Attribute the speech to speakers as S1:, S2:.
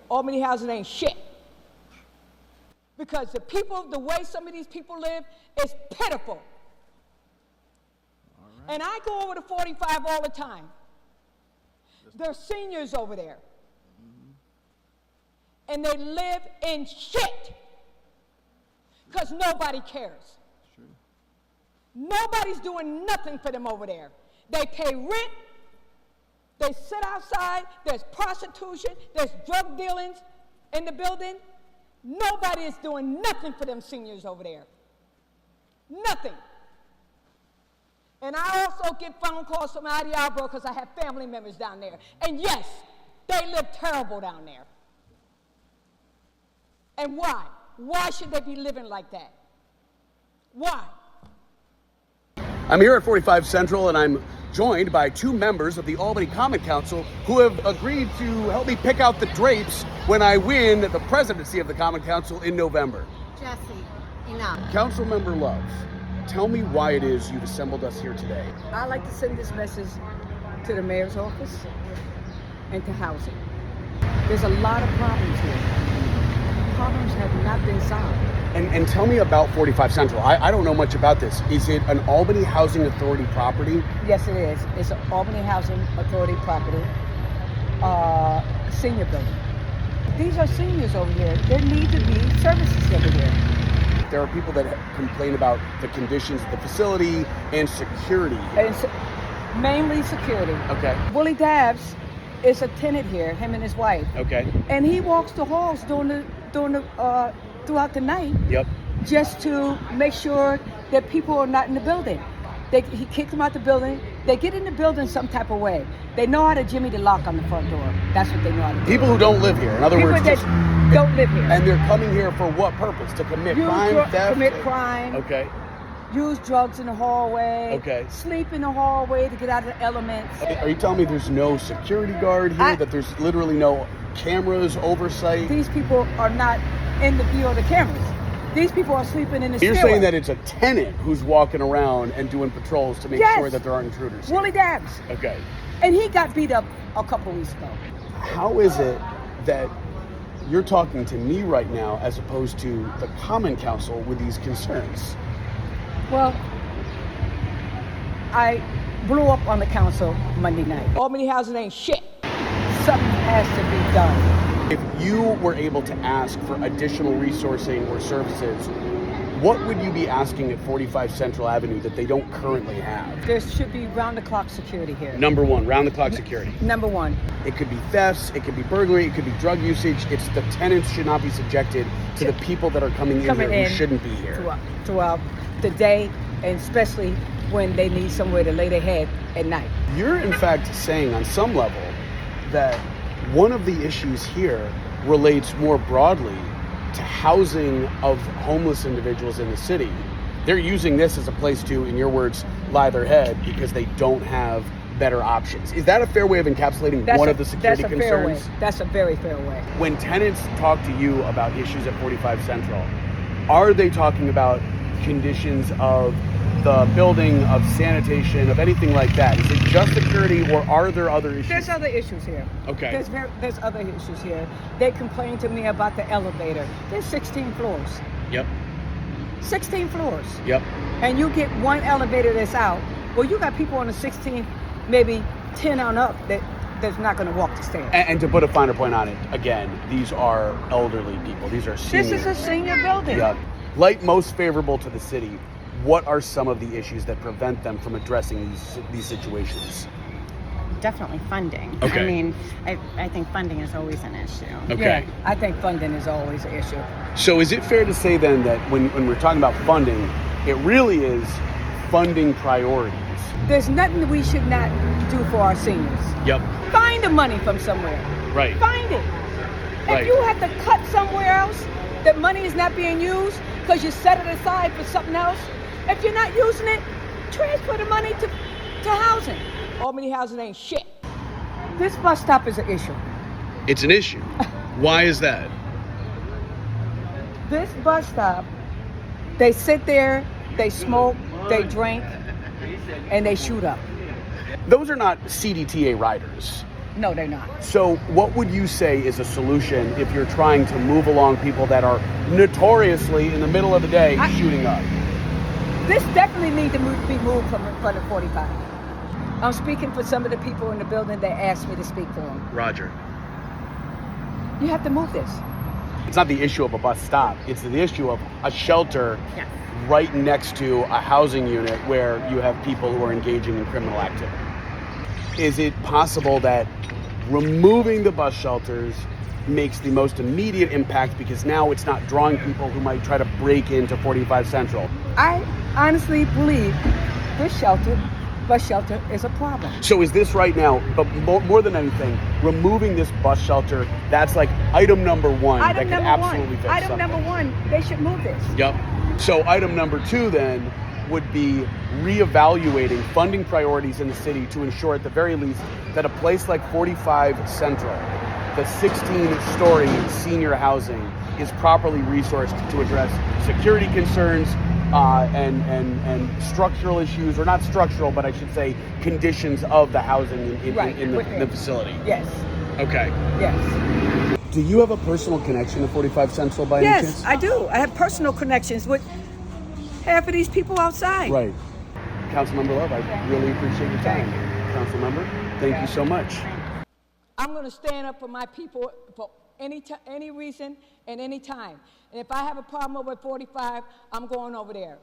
S1: Albany Housing ain't shit. Because the way some of these people live is pitiful. And I go over to 45 all the time. There's seniors over there. And they live in shit. Because nobody cares. Nobody's doing nothing for them over there. They pay rent. They sit outside. There's prostitution. There's drug dealings in the building. Nobody is doing nothing for them seniors over there. Nothing. And I also get phone calls from out of Albany because I have family members down there. And yes, they live terrible down there. And why? Why should they be living like that? Why?
S2: I'm here at 45 Central, and I'm joined by two members of the Albany Common Council who have agreed to help me pick out the drapes when I win the presidency of the Common Council in November.
S3: Jesse, enough.
S2: Councilmember Love, tell me why it is you've assembled us here today.
S1: I'd like to send this message to the mayor's office and to housing. There's a lot of problems here. Problems have not been solved.
S2: And tell me about 45 Central. I don't know much about this. Is it an Albany Housing Authority property?
S1: Yes, it is. It's an Albany Housing Authority property, senior building. These are seniors over here. There need to be services over here.
S2: There are people that complain about the conditions of the facility and security.
S1: And mainly security.
S2: Okay.
S1: Willie Dabbs is a tenant here, him and his wife.
S2: Okay.
S1: And he walks the halls throughout the night.
S2: Yep.
S1: Just to make sure that people are not in the building. He kicked them out the building. They get in the building some type of way. They know how to jimmy the lock on the front door. That's what they know how to do.
S2: People who don't live here. In other words,
S1: that don't live here.
S2: And they're coming here for what purpose? To commit crime, theft?
S1: Commit crime.
S2: Okay.
S1: Use drugs in the hallway.
S2: Okay.
S1: Sleep in the hallway to get out of the elements.
S2: Are you telling me there's no security guard here? That there's literally no cameras, oversight?
S1: These people are not in the view of the cameras. These people are sleeping in the
S2: You're
S1: stairway.
S2: saying that it's a tenant who's walking around and doing patrols to make sure that there aren't intruders.
S1: Willie Dabbs.
S2: Okay.
S1: And he got beat up a couple weeks ago.
S2: How is it that you're talking to me right now as opposed to the Common Council with these concerns?
S1: Well, I blew up on the council Monday night. Albany Housing ain't shit. Something has to be done.
S2: If you were able to ask for additional resourcing or services, what would you be asking at 45 Central Avenue that they don't currently have?
S1: There should be round-the-clock security here.
S2: Number one, round-the-clock security.
S1: Number one.
S2: It could be thefts, it could be burglary, it could be drug usage. It's the tenants should not be subjected to the people that are coming in here who shouldn't be here.
S1: Throughout the day, and especially when they need somewhere to lay their head at night.
S2: You're in fact saying on some level that one of the issues here relates more broadly to housing of homeless individuals in the city. They're using this as a place to, in your words, lie their head because they don't have better options. Is that a fair way of encapsulating one of the security concerns?
S1: Fair way. That's a very fair way.
S2: When tenants talk to you about issues at 45 Central, are they talking about conditions of the building, of sanitation, of anything like that? Is it just security, or are there other issues?
S1: There's other issues here.
S2: Okay.
S1: There's other issues here. They complain to me about the elevator. There's 16 floors.
S2: Yep.
S1: 16 floors.
S2: Yep.
S1: And you get one elevator that's out. Well, you got people on the 16th, maybe 10 on up that's not going to walk the stairs.
S2: And to put a finer point on it, again, these are elderly people. These are seniors.
S1: This is a senior building.
S2: Yeah. Like most favorable to the city, what are some of the issues that prevent them from addressing these situations?
S3: Definitely funding.
S2: Okay.
S3: I mean, I think funding is always an issue.
S2: Okay.
S1: Yeah, I think funding is always an issue.
S2: So is it fair to say then that when we're talking about funding, it really is funding priorities?
S1: There's nothing that we should not do for our seniors.
S2: Yep.
S1: Find the money from somewhere.
S2: Right.
S1: Find it.
S2: Right.
S1: If you have to cut somewhere else, that money is not being used because you set it aside for something else, if you're not using it, transfer the money to housing. Albany Housing ain't shit. This bus stop is an issue.
S2: It's an issue. Why is that?
S1: This bus stop, they sit there, they smoke, they drink, and they shoot up.
S2: Those are not CDTA riders.
S1: No, they're not.
S2: So what would you say is a solution if you're trying to move along people that are notoriously in the middle of the day shooting up?
S1: This definitely needs to be moved from in front of 45. I'm speaking for some of the people in the building that asked me to speak for them.
S2: Roger.
S1: You have to move this.
S2: It's not the issue of a bus stop. It's the issue of a shelter
S3: Yes.
S2: right next to a housing unit where you have people who are engaging in criminal activity. Is it possible that removing the bus shelters makes the most immediate impact because now it's not drawing people who might try to break into 45 Central?
S1: I honestly believe this bus shelter is a problem.
S2: So is this right now, but more than anything, removing this bus shelter, that's like item number one that could absolutely fix something.
S1: Item number one, they should move this.
S2: Yep. So item number two then would be reevaluating funding priorities in the city to ensure at the very least that a place like 45 Central, the 16-story senior housing, is properly resourced to address security concerns and structural issues, or not structural, but I should say conditions of the housing in the facility.
S1: Yes.
S2: Okay.
S1: Yes.
S2: Do you have a personal connection to 45 Central by any chance?
S1: Yes, I do. I have personal connections with half of these people outside.
S2: Right. Councilmember Love, I really appreciate your time. Councilmember, thank you so much.
S1: I'm going to stand up for my people for any reason and any time. And if I have a problem over at 45, I'm going over there.